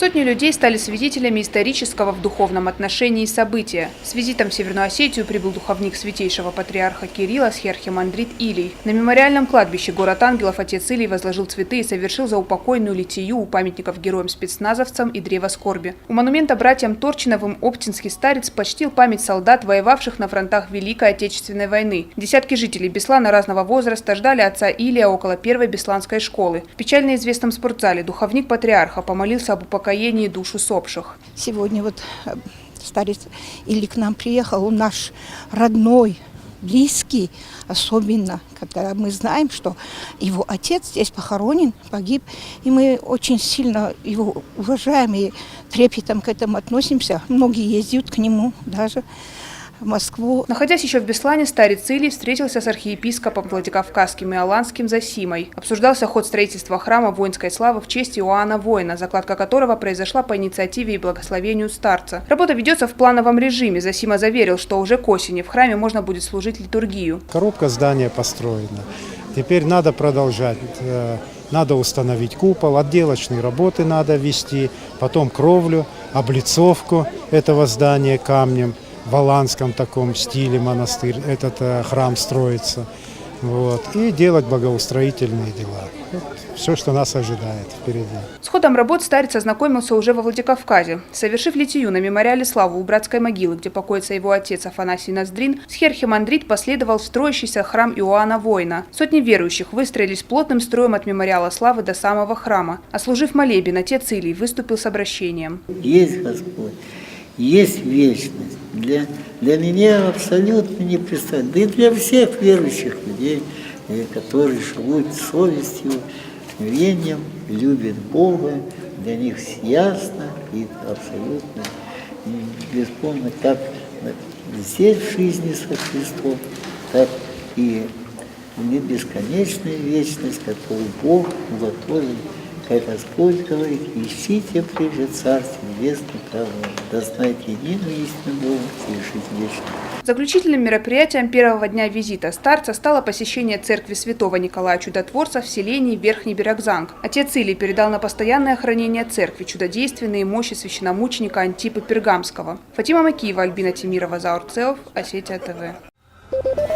Сотни людей стали свидетелями исторического в духовном отношении события. С визитом в Северную Осетию прибыл духовник святейшего патриарха Кирилла схиархимандрит Илий. На мемориальном кладбище город ангелов отец Илий возложил цветы и совершил заупокойную литию у памятников героям-спецназовцам и древа скорби. У монумента братьям Торчиновым оптинский старец почтил память солдат, воевавших на фронтах Великой Отечественной войны. Десятки жителей Беслана разного возраста ждали отца Илия около первой бесланской школы. В печально известном спортзале духовник патриарха помолился об упокоении душ усопших. Сегодня вот старец Илий к нам приехал, он наш родной, близкий, особенно, когда мы знаем, что его отец здесь похоронен, погиб, и мы очень сильно его уважаем и трепетом к этому относимся. Многие ездят к нему даже в Москву. Находясь еще в Беслане, старец Илий встретился с архиепископом Владикавказским и Аланским Зосимой. Обсуждался ход строительства храма воинской славы в честь Иоанна Воина, закладка которого произошла по инициативе и благословению старца. Работа ведется в плановом режиме. Зосима заверил, что уже к осени в храме можно будет служить литургию. Коробка здания построена. Теперь надо продолжать. Надо установить купол, отделочные работы надо вести, потом кровлю, облицовку этого здания камнем. В аланском таком стиле монастырь, этот храм строится. Вот, и делать благоустроительные дела. Вот все, что нас ожидает впереди. С ходом работ старец ознакомился уже во Владикавказе. Совершив литию на мемориале славы у братской могилы, где покоится его отец Афанасий Ноздрин, схиархимандрит последовал в строящийся храм Иоанна Воина. Сотни верующих выстроились плотным строем от мемориала славы до самого храма. Ослужив молебен, отец Илий выступил с обращением. Есть Господь, есть вечность. Для меня абсолютно не представляется, да и для всех верующих людей, которые живут совестью, рвением, любят Бога, для них ясно и абсолютно бесспорно, как здесь в жизни со Христом, так и бесконечная вечность, которую Бог уготовил. Как Господь говорит: ищите прежде Царство Небесное, да знайте единую истину Бога и жить вечно. Заключительным мероприятием первого дня визита старца стало посещение церкви святого Николая Чудотворца в селении Верхний Берегзанг. Отец Илий передал на постоянное хранение церкви чудодейственные мощи священномученика Антипа Пергамского. Фатима Макиева, Альбина Тимирова, Заурцеов, Осетия ТВ.